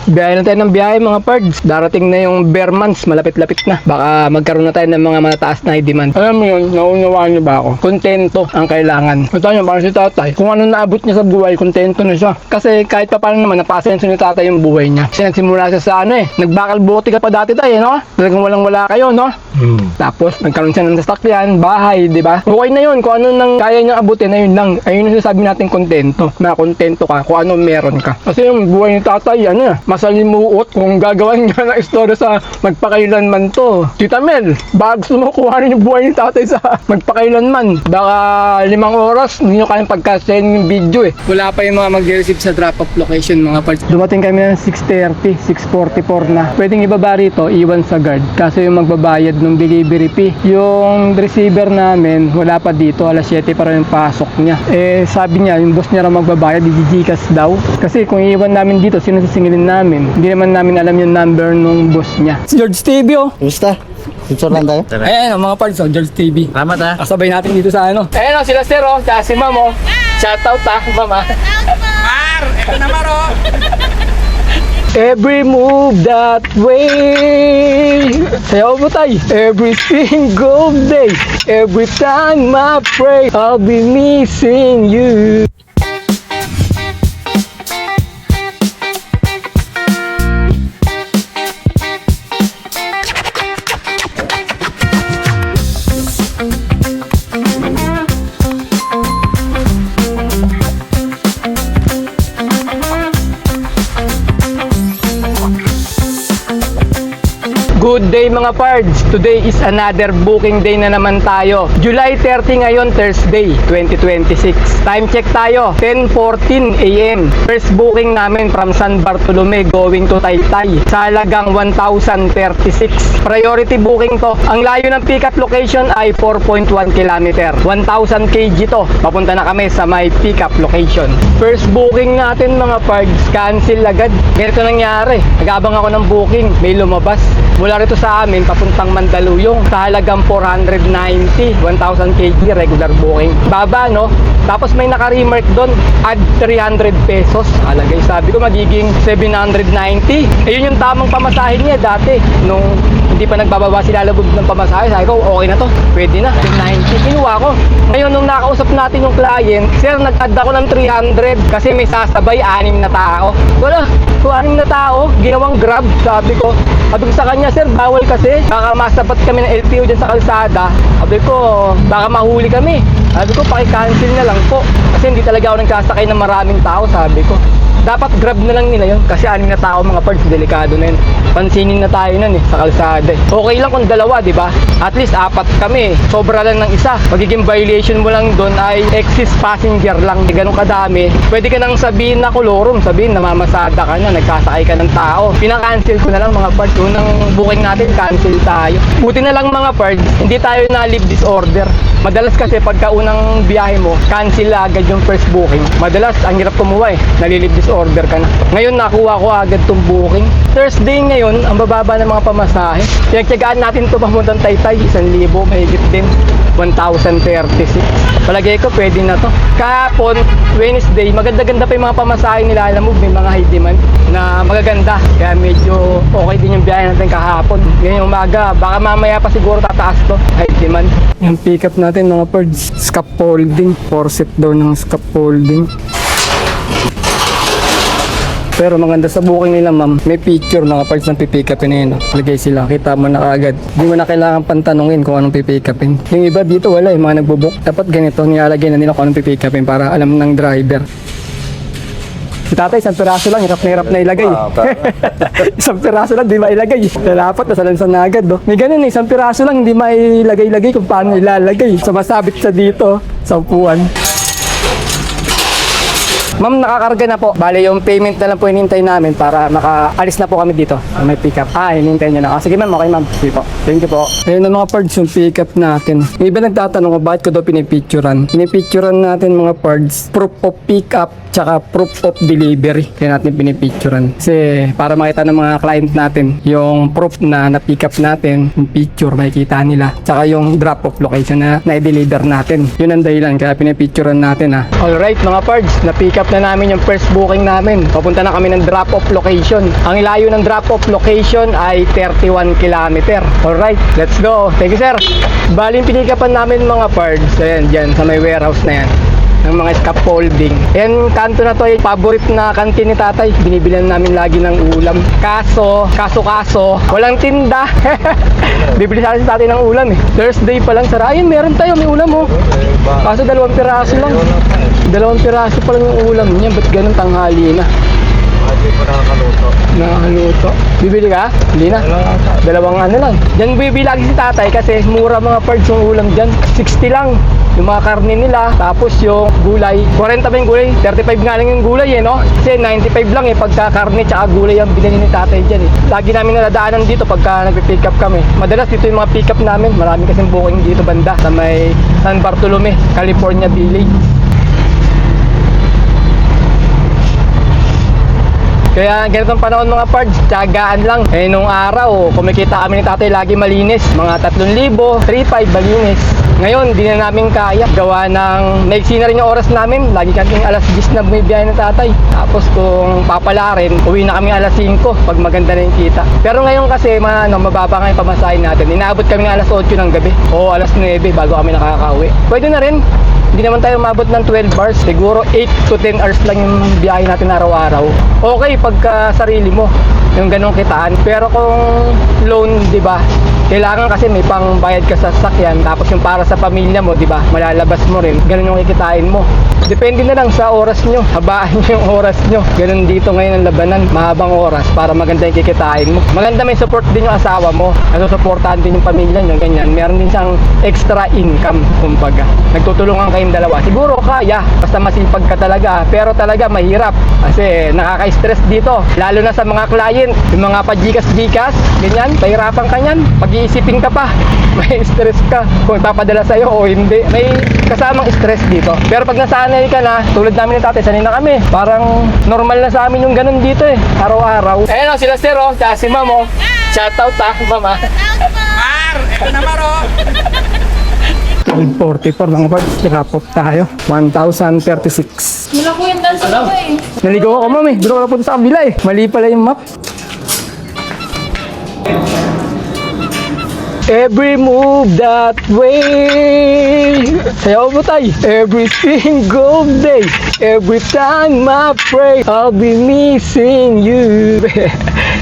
Biyahe na tayo ng biyahe mga pards. Darating na yung bare months, malapit-lapit na. Baka magkaroon na tayo ng mga mataas na demand. Alam mo yun, naunawaan niyo ba ako? Kontento ang kailangan. Ito nyo, parang si tatay. Kung ano naabot niya sa buhay, kontento na siya. Kasi kahit pa paano naman, napasenso ni tatay yung buhay niya. Kasi nagsimula siya sa ano nagbakal buti ka pa dati tayo, no? Talagang walang-wala kayo, no? Tapos, nagkaroon siya ng sasakyan, bahay, di ba? Okay na yun. Kung ano nang kaya niyang abutin, ayun lang. Ayun yung sabi natin kontento. Na kontento ka kung ano meron ka. Kasi yung buhay ni tatay, masalimuot kung gagawan niya ng istorya sa magpakailanman to. Tita Mel, baka gusto mo kuhanin yung buhay ni tatay sa magpakailanman. Baka 5 oras, hindi nyo kayang pagka-send yung video Wala pa yung mga mag-receive sa drop-off location mga parts. Dumating kami ng 6:30, 6:44 na. Pwedeng ibaba rito, iwan sa guard. Kaso yung magbabayad ng delivery fee. Yung receiver namin, wala pa dito. Alas 7 pa rin yung pasok niya. Sabi niya, yung boss niya raw magbabayad, Gcash daw. Kasi kung iwan namin dito, sino sisingilin namin? Hindi naman namin alam yung number nung boss niya. Si George TV Gusta? Picture lang tayo? Ayan mga parts, George TV. Salamat ha. Kasabay natin dito sa ano. Ayan sila sir tsaka si ma'am Shoutout mama. Mar! Ito na Mar Every move that way. Sayaw mo tayo. Every single day. Every time I pray, I'll be missing you. Good day mga pards! Today is another booking day na naman tayo. July 30 ngayon, Thursday, 2026. Time check tayo, 10:14 AM. First booking namin from San Bartolome going to Taytay. Sa halagang 1,036. Priority booking to. Ang layo ng pick-up location ay 4.1 km. 1,000 kg to. Papunta na kami sa may pick-up location. First booking natin mga pards, cancel agad. Ganito nangyari. Nag-abang ako ng booking, may lumabas. Mula rito sa amin, papuntang Mandaluyong sa halagang 490, 1,000 kg regular booking. Baba, no? Tapos may naka-remark doon, add 300 pesos. Alagay, sabi ko magiging 790. Ayun yung tamang pamasahe niya dati. Nung hindi pa nagbababa sila labog ng pamasahe, sabi ko, okay na to. Pwede na, 790. Kinuha ko. Ngayon, nung nakausap natin yung client, sir, nag-add ako ng 300 kasi may sasabay 6 na tao. Wala, kung 6 na tao, ginawang grab, sabi ko. Sabi ko sa kanya, sir, bawal kasi. Baka masabat kami ng LTO dyan sa kalsada. Sabi ko, baka mahuli kami. Sabi ko, paki-cancel na lang po. Kasi hindi talaga ako nagkasakay ng maraming tao, sabi ko. Dapat grab na lang nila yun. Kasi 6 na tao mga parts, delikado na yun. Pansinin na tayo nun sa kalsada. Okay lang kung 2, di ba? At least 4 kami. Sobra lang ng isa. Magiging violation mo lang doon ay excess passenger lang. Ganun kadami. Pwede ka nang sabihin na kolorum. Sabihin, namamasada ka na, nagkasakay ka ng tao. Pinaka-cancel ko na lang mga parts. Unang booking natin, cancel tayo. Buti na lang mga parts, hindi tayo na-leave disorder. Madalas kasi pagka unang biyahe mo, cancel agad yung first booking. Madalas, ang hirap kumuha nalilib disorder ka na. Ngayon, nakuha ko agad tong booking. Thursday ngayon, ang bababa ng mga pamasahe. Pinagtyagaan natin ito pamuntang Taytay, 1,000, mahigit din. 1,036. Palagay ko, pwede na to. Kahapon, Wednesday, maganda-ganda pa yung mga pamasahe nila. Alam mo, may mga high demand na magaganda. Kaya medyo okay din yung biyahe natin kahapon. Ngayong umaga, baka mamaya pa siguro tataas to. High demand. Yung pick up natin mga birds, scaffolding, 4 set daw ng scaffolding. Pero maganda sa booking nila ma'am, may picture mga parts ng pipick upin na yun. Lagay sila, kita mo na agad. Hindi mo na kailangan pantanungin kung anong pipick upin. Yung iba dito wala, yung mga nagbubook. Dapat ganito, nilalagay na nila kung anong pipick upin para alam ng driver. Si tatay, 1 piraso lang, hirap na ilagay. 1 piraso lang, di mailagay. Dapat, nasalansan na agad. May ganun 1 piraso lang, hindi mailagay-lagay kung paano ilalagay. So, masabit sa dito, sa upuan. Ma'am, nakakarga na po. Bale, yung payment na lang po hinihintay namin para makaalis na po kami dito. May pick up. Hinihintay nyo na. Sige ma'am, okay ma'am. Sige po. Thank you po. Ayun na mga parts yung pick up natin. May iba nagtatanong ko bakit ko daw pinipicturan. Pinipicturan natin mga parts, proof of pick up tsaka proof of delivery. Kaya natin pinipicturan. Kasi para makita ng mga client natin yung proof na na-pick up natin, yung picture, makikita nila. Tsaka yung drop off location na na-deliver natin. Yun ang dahilan kaya pinipicturan natin Alright mga parts, na-pick up na namin yung first booking namin. Papunta na kami ng drop-off location. Ang layo ng drop-off location ay 31 km. Alright, let's go. Thank you, sir. Bali, yung pinikapan namin mga parts, ayan, dyan, sa may warehouse na yan, ng mga scaffolding. Yan, kanto na to ay favorite na kantin ni tatay. Binibilan namin lagi ng ulam. Kaso, walang tinda. Bibili sa akin si tatay ng ulam eh. Thursday pa lang, sara. Ayun, meron tayo, may ulam oh. Kaso 2 piraso lang. 2 piraso pa lang yung ulam niya. Ba't ganun tanghali na? Hindi pa Nakaluto. Bibili ka? Hindi na. 2 ano lang. Diyan bibili lagi si tatay kasi mura mga parts yung ulam dyan. 60 lang. Yung mga karne nila, tapos yung gulay, 40 pa yung gulay, 35 nga lang yung gulay eh, no? Kasi 95 lang eh, pagka karne tsaka gulay ang binili ni tatay dyan eh. Lagi namin naladaanan dito pagka nagpipick up kami. Madalas dito yung mga pick up namin, marami kasing booking dito banda sa may San Bartolome, California Village. Kaya ganitong panahon mga pards, tiyagaan lang. Eh nung araw, kumikita kami ni tatay lagi malinis. Mga 3,000, 3,500 malinis. Ngayon, di na namin kaya. Gawa ng maiksi na rin yung oras namin. Lagi kaming alas 10 na bumibiyahe ng tatay. Tapos kung papala rin, uwi na kami alas 5 pag maganda na yung kita. Pero ngayon kasi, mababa nga yung pamasahin natin. Inaabot kami ng alas 8 ng gabi o alas 9 bago kami nakakauwi. Pwede na rin. Hindi naman tayo umabot ng 12 hours. Siguro 8 to 10 hours lang yung biyahe natin araw-araw. Okay pagka sarili mo yung ganong kitaan. Pero kung loan, di ba? Kailangan kasi may pangbayad ka sa sasakyan, tapos yung para sa pamilya mo, di ba? Malalabas mo rin. Ganun yung kikitain mo. Depende na lang sa oras nyo. Habaan nyo yung oras nyo. Ganun dito ngayon ang labanan. Mahabang oras para maganda yung kikitain mo. Maganda may support din yung asawa mo. Nasusuportahan din yung pamilya nyo. Ganyan. Meron din siyang extra income, kumbaga. Nagtutulungan kayong dalawa. Siguro kaya. Basta masipag ka talaga. Pero talaga mahirap. Kasi nakaka-stress dito. Lalo na sa mga client. Yung mga pajikas-jikas. Ganyan. Pahirapan ka yan. Pag-iisipin ka pa. May stress ka. Kung ipapadala sa'yo o hindi. May kasamang stress dito. Pero pag nasanay ka na, tulad namin ni tatay, sanay na kami. Parang normal na sa amin yung ganun dito eh. Araw-araw. Ayan o, sila sir o. Tsaka si ma'am o. Shoutout ha, mama. Mar, ito na Maro. 1244 mga parts. Wrap up tayo. 1,036. Wala ko yung dance ko eh. Naligaw ako ma'am eh. Doon ako napunta sa kabila eh. Mali pala yung map. Every move that way. Sayaw mo tayo. Every single day. Every time I pray, I'll be missing you.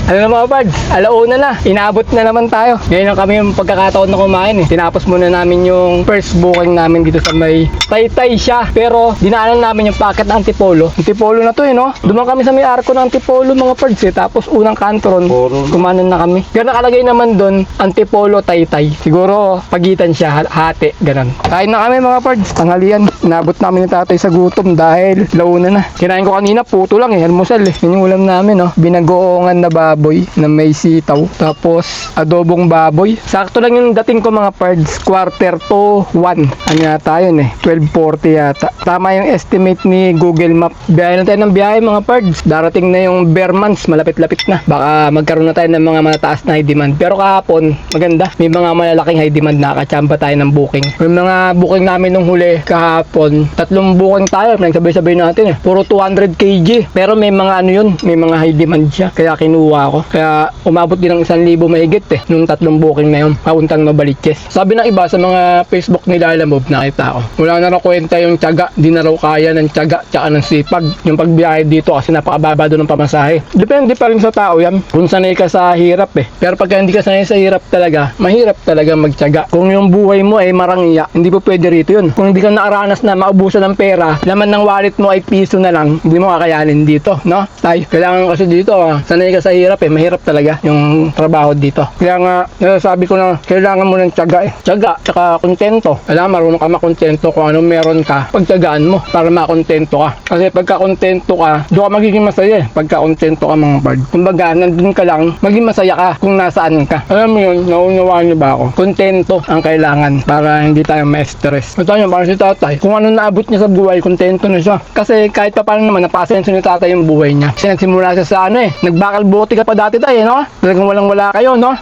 Ano na mga pards? Alauna na. Inabot na naman tayo. Ngayon lang kami yung pagkakataon na kumain eh. Tinapos muna namin yung first booking namin dito sa may Taytay siya. Pero dinaanan namin yung packet na Antipolo. Antipolo na to eh no? Duman kami sa may arko ng Antipolo mga pards eh. Tapos unang kantoron, kumanan na kami. Pero nakalagay naman doon, Antipolo Taytay. Siguro pagitan siya, hati, ganun. Kain na kami mga pards. Tanghalian. Inabot namin ni tatay sa gutom dahil launa na. Kinain ko kanina, puto lang eh. Almusal eh. Yun yung ulam namin no? Binagoongan na baboy na may sitaw. Tapos adobong baboy. Sakto lang yung dating ko mga pards. 1:45. Ano yata yun eh. 12:40 yata. Tama yung estimate ni Google Map. Biyahe na tayo ng biyahe mga pards. Darating na yung bare months. Malapit-lapit na. Baka magkaroon na tayo ng mga mataas na high demand. Pero kahapon, maganda. May mga malalaking high demand na nakachamba tayo ng booking. May mga booking namin nung huli kahapon. 3 booking tayo. Nagsabay-sabay natin eh. Puro 200 kg. Pero may mga ano yun. May mga high demand siya. Kaya kinuha ako. Kaya umabot din ng 1,000 mahigit eh. Nung 3 booking na yun. Pauntang Mabaliches. Sabi ng iba sa mga Facebook nila alam mo, nakita ko. Wala na raw kwenta yung tiyaga. Di na raw kaya ng tiyaga tsaka ng sipag. Yung pagbiyahe dito kasi napakababa doon ng pamasahe. Depende pa rin sa tao yan. Kung sanay ka sa hirap eh. Pero pag hindi ka sanay sa hirap talaga, mahirap talaga magtiyaga. Kung yung buhay mo ay marangya, hindi po pwede rito yun. Kung hindi ka nakaranas na maubusan ng pera, laman ng wallet mo ay piso na lang, hindi mo kakayanin dito, no? Tay, kailangan kasi dito, sanay ka sa hirap eh, mahirap talaga yung trabaho dito. Kaya nga, nasasabi ko na kailangan mo ng tiyaga eh. Tiyaga, tsaka kontento. Kailangan marunong ka makontento kung anong meron ka, pagtiyagaan mo para makontento ka. Kasi pagka kontento ka, doon ka magiging masaya eh. Pagka kontento ka mga bird. Kumbaga, nandun ka lang, maging masaya ka kung nasaan ka. Alam mo yun, naunawaan niyo ba ako? Kontento ang kailangan para hindi tayo ma-stress. Ito nyo, parang si tatay, kung ano naabot niya sa buhay, kontento na siya. Kasi kahit pa paano naman, napaasenso ni tatay yung buhay niya. Kasi nagsimula siya sa ano nagbakal buti ka pa dati tayo, no? Talagang walang-wala kayo, no?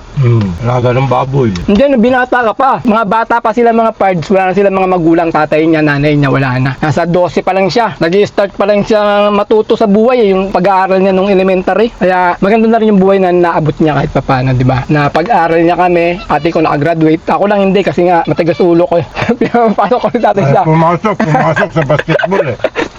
Alaga ng baboy. Hindi, nung binata ka pa. Mga bata pa sila mga pards, wala na sila mga magulang, tatay niya, nanay niya, wala na. Nasa 12 pa lang siya. Nag-i-start pa lang siya matuto sa buhay, yung pag-aaral niya nung elementary. Kaya maganda na rin yung buhay na naabot niya kahit pa paano, di ba? Na pag-aaral niya kami, ate ko nakagraduate. Ako lang hindi kasi nga matigas ulo ko. Pinapasok ko ni tatay sa Pumasok sa basketball eh.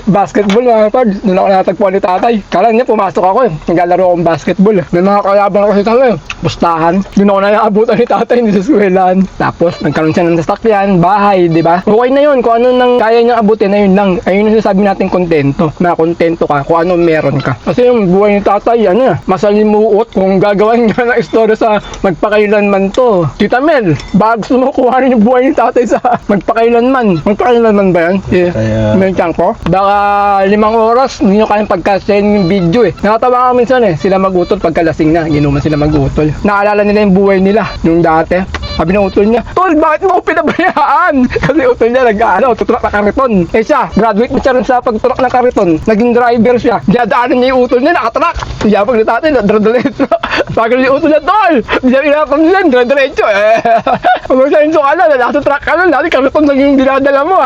basketball, mga pards. Doon ako natagpuan ni tatay. Kala niya pumasok ako naglalaro akong basketball. May mga kalaban ako sa tatay. Pustahan. Doon ako naabutan ni tatay, hindi sa eskwelahan. Tapos nagkaroon siya ng sasakyan, bahay, di ba? Okay na yun. Kung ano nang kaya niya abutin, ayun lang. Ayun yung sasabi natin kontento. Na kontento ka kung ano meron ka. Kasi yung buhay ni tatay, masalimuot. Kung gagawan nga ng istorya sa magpakailanman to. Tita Mel, bago mo kuhanin yung buhay ni tatay sa magpakailanman. Magpakailanman ba yan? May ko? Baka 5 oras, hindi nyo kayang pagka-send yung video Nakatawa ka minsan sila mag-utol pagkalasing na, ginuman sila mag-utol. Naalala nila yung buhay nila, nung dati. Sabi ng utol niya, Tol, bakit mo ako pinabayaan? Kasi utol niya tutulak na kariton. Siya, graduate na siya rin sa pagtulak ng kariton. Naging driver siya. Diyadaanan niya yung utol niya, nakatulak. Yabang ni tatay, dradiretso. Sabi niya yung utol niya, Tol, diyan inakam niya, dradiretso. Pag siya yung sukala, nasa truck ka lang, dati kariton lang yung dinadala mo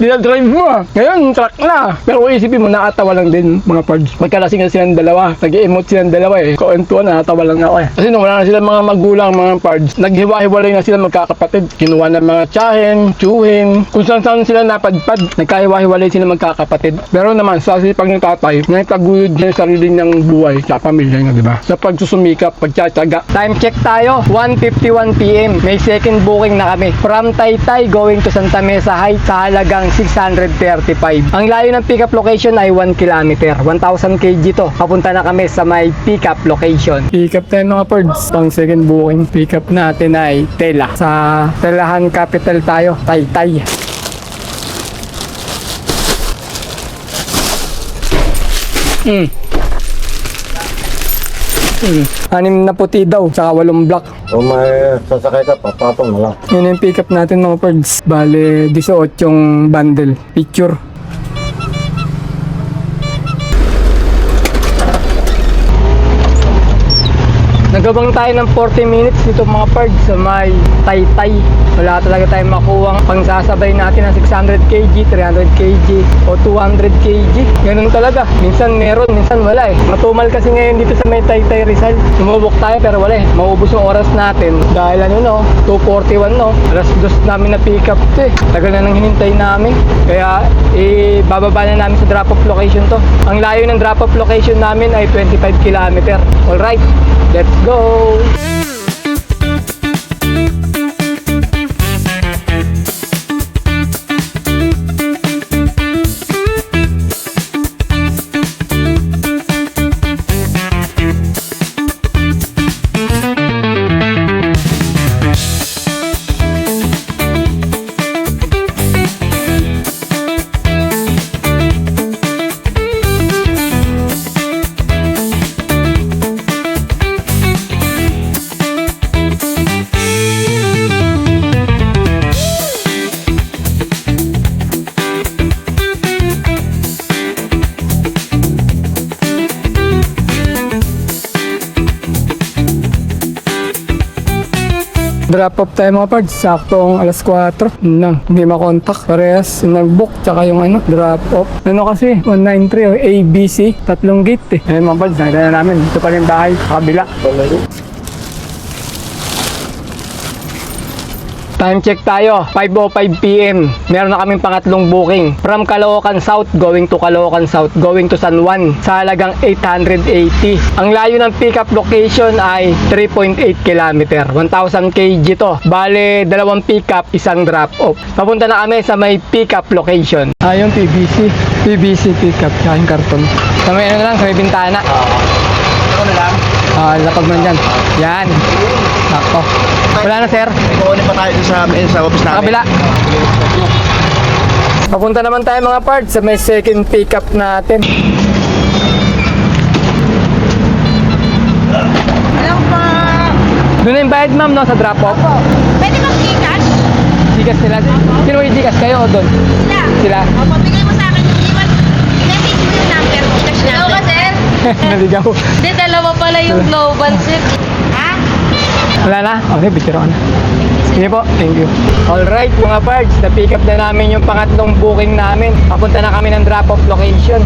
dinadrive mo Ngayon, truck na. Pero kung isipin mo, nakatawa lang din mga pards. Magkalasing na silang dalawa. Nag-emote silang dalawa Kauentuan, nakatawa lang ako Kasi nung wala na silang mga magulang, mga pards, naghiwa-hiwalay na sila magkakapatid. Kinuha ng mga tiyahin, tiyuhin, kung saan sila napadpad. Nagkahiwa-hiwalay sila magkakapatid. Pero naman, sa sipag ng tatay, naipaguyod niya yung sarili niyang buhay sa pamilya niya, di ba? Sa pagsusumikap, pagtsatsaga. Time check tayo, 1:51 PM. May second booking na kami. From Taytay going to Santa Mesa Heights sa halagang 635. Ang layo ng pickup location ay 1 kilometer. 1,000 kg to. Papunta na kami sa may pickup location. Pick up tayo mga pards. Pang second booking. Pick up natin ay Tela. Sa Telahan Capital tayo. Taytay. Anim na puti daw, saka 8 black. Kung may sasakay ka, papatong na lang. Yun yung pick up natin mga pards. Bale, 18 yung bundle. Picture. Nagabang tayo ng 40 minutes dito mga pards sa may Taytay. Wala talaga tayong makuwang pangsasabay natin ng 600 kg, 300 kg o 200 kg. Ganun talaga. Minsan meron, minsan wala Matumal kasi ngayon dito sa may Taytay Rizal. Sumubok tayo pero wala Maubos yung oras natin. Dahil 2:41 Alas 2 namin na pick up to Tagal na nang hinintay namin. Kaya bababa na namin sa drop-off location to. Ang layo ng drop-off location namin ay 25 km. Alright, let's go! Drop off tayo mga pards, saktong alas 4 nang hindi makontak. Parehas nag-book tsaka yung drop off. Kasi 193 ABC, 3 gate Ayun mga pards, nakita na namin. Ito pa rin bahay, kabila. Time check tayo, 5:05 PM. Meron na kaming pangatlong booking. From Caloocan South, going to Caloocan South, going to San Juan, sa halagang 880. Ang layo ng pickup location ay 3.8 km. 1,000 kg to. Bale, 2 pickup, 1 drop off. Papunta na kami sa may pickup location. Yung PVC pickup, tsaka yung karton. Sa may na lang, sa may bintana. Ito na lang. Lapag man dyan. Yan. Sakto. Wala na sir. Kukunin pa tayo sa office Sa kabila. Papunta naman tayo mga parts sa may second pickup natin. Hello po. Doon na yung bayad ma'am sa drop off. Pwede bang Gcash? Gcash nila. Sino yung Gcash? Kayo o doon? Sila. Sila. Opo, bigay mo sa akin yung iwan. Ikaw ka, sir? Naligaw. Hindi, dalawa pala yung global, sir. Ha? Wala na? Okay, bitiro ka na. Sige po, thank you. Alright mga pards, na-pick up na namin yung pangatlong booking namin. Papunta na kami ng drop-off location.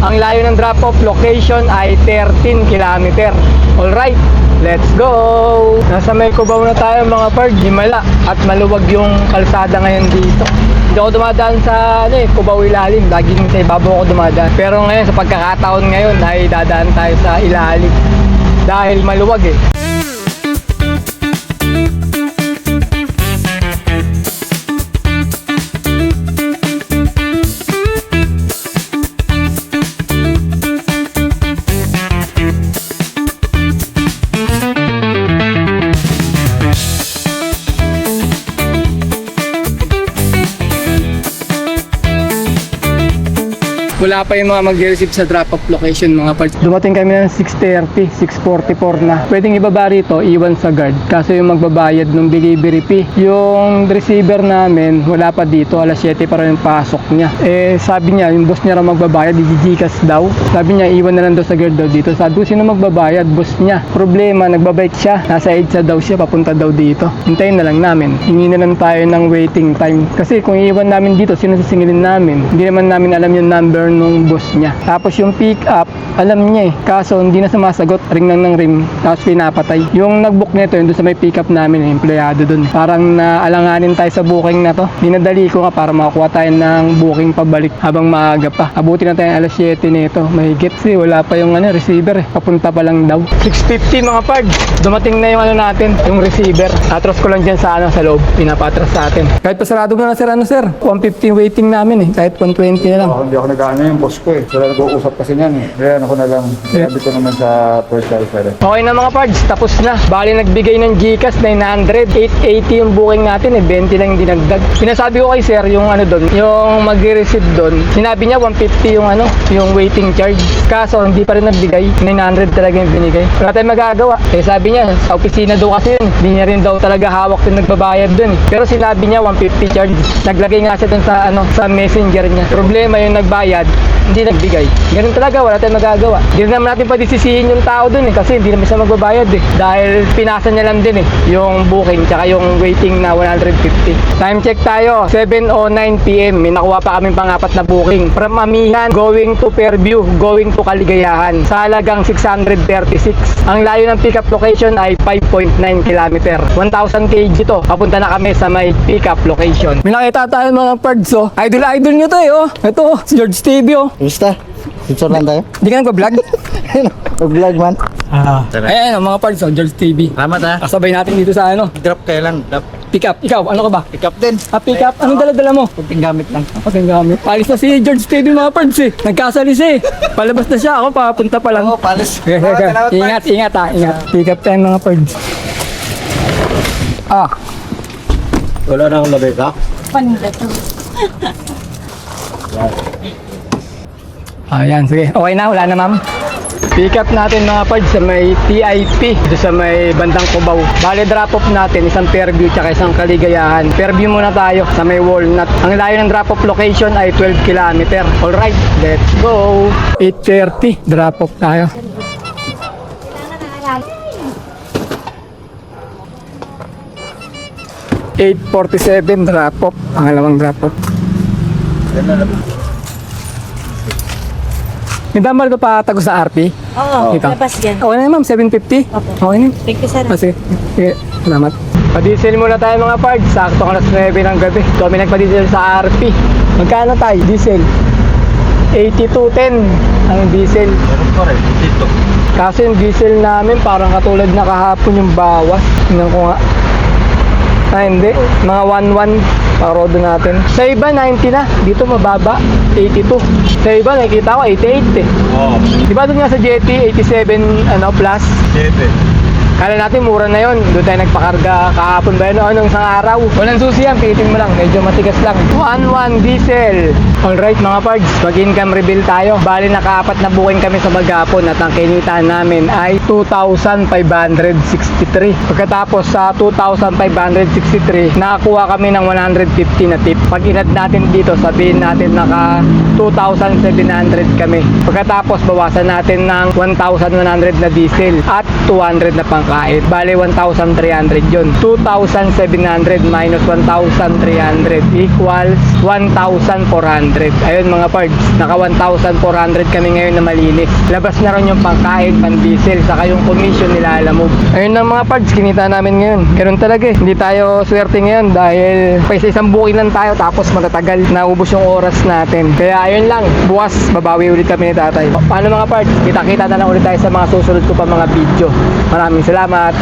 Ang layo ng drop-off location ay 13 kilometer. Alright, let's go! Nasa may Cubao na tayo mga pards, himala at maluwag yung kalsada ngayon dito. Hindi ako dumadaan sa Cubao ilalim, laging sa ibabaw ako dumadaan. Pero ngayon, sa pagkakataon ngayon ay dadaan tayo sa ilalim. Dahil maluwag eh. Wala pa yung mga mag-receive sa drop-off location mga parts. Dumating kami ng 6:30, 6:44 na. Pwedeng ibaba rito, iwan sa guard. Kaso yung magbabayad ng delivery fee. Yung receiver namin, wala pa dito. Alas 7 pa rin yung pasok niya. Eh, sabi niya, yung boss niya raw magbabayad, Gcash daw. Sabi niya, iwan na lang daw sa guard daw dito. Sabi ko, sino magbabayad? Boss niya. Problema, nagbabike siya. Nasa EDSA daw siya, papunta daw dito. Hintayin na lang namin. Hingi na lang tayo ng waiting time. Kasi kung iwan namin dito, sino sisingilin namin? Hindi naman namin alam yung number nung boss niya. Tapos yung pick up, alam niya eh. Kaso hindi na sumasagot, ring lang ng ring, tapos pinapatay. Yung nag-book nito, yung doon sa may pick up namin, empleyado doon. Parang naalanganin tayo sa booking na to. Dinadali ko nga para makakuha tayo ng booking pabalik habang maaga pa. Abuti na tayo alas 7 nito. Mahigit kasi wala pa yung receiver eh. Papunta pa lang daw. 6:50 mga pards. Dumating na yung natin, yung receiver. Atras ko lang dyan sa sa loob. Pinapatras sa atin. Kahit pasarado mo na sir, sir. 150 waiting namin eh. Kahit 120 na lang. Hindi ako nag-ano yung boss ko eh. Sila nag-uusap kasi niyan eh. Kaya ako na lang. Sabi ko naman sa first driver. Okay na mga pards, tapos na. Bali nagbigay ng Gcash 900, 880 yung booking natin eh, 20 lang yung dinagdag. Sinasabi ko kay sir yung doon, yung mag-receive doon. Sinabi niya 150 yung yung waiting charge. Kaso hindi pa rin nagbigay, 900 talaga yung binigay. Wala tayong magagawa. Eh sabi niya, sa opisina daw kasi yun, hindi niya rin daw talaga hawak yung nagbabayad doon. Pero sinabi niya 150 charge. Naglagay nga siya doon sa sa messenger niya. Problema yung nagbayad, hindi nagbigay. Ganun talaga, wala tayong magagawa. Hindi naman natin pwede sisihin yung tao dun eh, kasi hindi naman siya magbabayad eh. Dahil pinasa niya lang din eh, yung booking, tsaka yung waiting na 150. Time check tayo, 7:09 PM. May nakuha pa kaming pangapat na booking. From Amihan, going to Fairview, going to Caligayahan. Sa halagang 636. Ang layo ng pickup location ay 5.9 km. 1,000 kg to. Papunta na kami sa may pickup location. May nakita tayo mga pards oh. Idol nyo to eh oh. Ito oh, si George TV oh. Kumusta? Picture lang tayo? Hindi ka nagpa-vlog? Mag-vlog man. Ayan, mga pards, George TV. Salamat ha. Kasabay natin dito sa Drop kayo lang. Drop. pick up. Ikaw, ano ka ba? Pick up din. Pick up. Anong dala-dala mo? Kunting gamit lang. Kunting gamit. Palis na si George TV mga pards eh. Nagkasalis eh. Palabas na siya. Ako papunta pa lang. Oo, palis. Okay. Ingat Ingat. Pick up tayo mga pards. Wala na akong labay ka? Panda to. Ayan, sige. Okay na, wala na ma'am. Pick up natin mga pards sa may TIP, dito sa may bandang Cubao. Bale drop off natin, isang Fairview tsaka isang Caligayahan. Fairview muna tayo sa may Walnut. Ang layo ng drop off location ay 12 km. Alright, let's go. 8:30, drop off tayo. $8:47 drop off, pangalawang drop off. Hindi ba ito patagos sa RP? Oo, Ito. labas yan. Okay na ma'am, 750. Opo. Okay na. Thank you, sir. Sige. Sige. Salamat. Pa-diesel muna tayo mga parts. Sakto ka na sa 9 ng gabi. Kami nagpa-diesel sa RP. Magkano tayo? Diesel. 82.10 ang diesel. Meron pa rin. Dito. Kaso yung diesel namin parang katulad na kahapon yung bawas. Tingnan ko nga. Hindi. Mga 1.1 parodo natin. Sa iba 90 na. Dito mababa. 82. Sa iba nakikita ko 88 eh. Oo. Di ba doon nga sa Jetty 87 plus? 7. Kala natin mura na yon. Doon tayo nagpakarga kahapon ba yun? O anong isang araw? Walang susi yan, pitin mo lang. Medyo matigas lang. 1.1 diesel. Alright mga pards, mag-income reveal tayo. Bali nakaapat na booking kami sa Bagapon at ang kinitaan namin ay 2,563. Pagkatapos sa 2,563, nakakuha kami ng 150 na tip. Pag inad natin dito, sabihin natin naka 2,700 kami. Pagkatapos bawasan natin ng 1,100 na diesel at 200 na pangkait. Bali 1,300 yun. 2,700 minus 1,300 equals 1,400. Ayun mga pards, naka 1,400 kami ngayon na malinis. Labas na rin yung pangkait, pan-diesel, saka yung commission nila alam mo. Ayun na mga pards, kinita namin ngayon. Ganun talaga eh. Hindi tayo swerte ngayon dahil pa isang booking lang tayo tapos matatagal. Naubos yung oras natin. Kaya ayun lang, bukas babawi ulit kami ni tatay. Paano mga pards? Kita-kita na lang ulit tayo sa mga susunod ko pa mga video. Maraming salamat.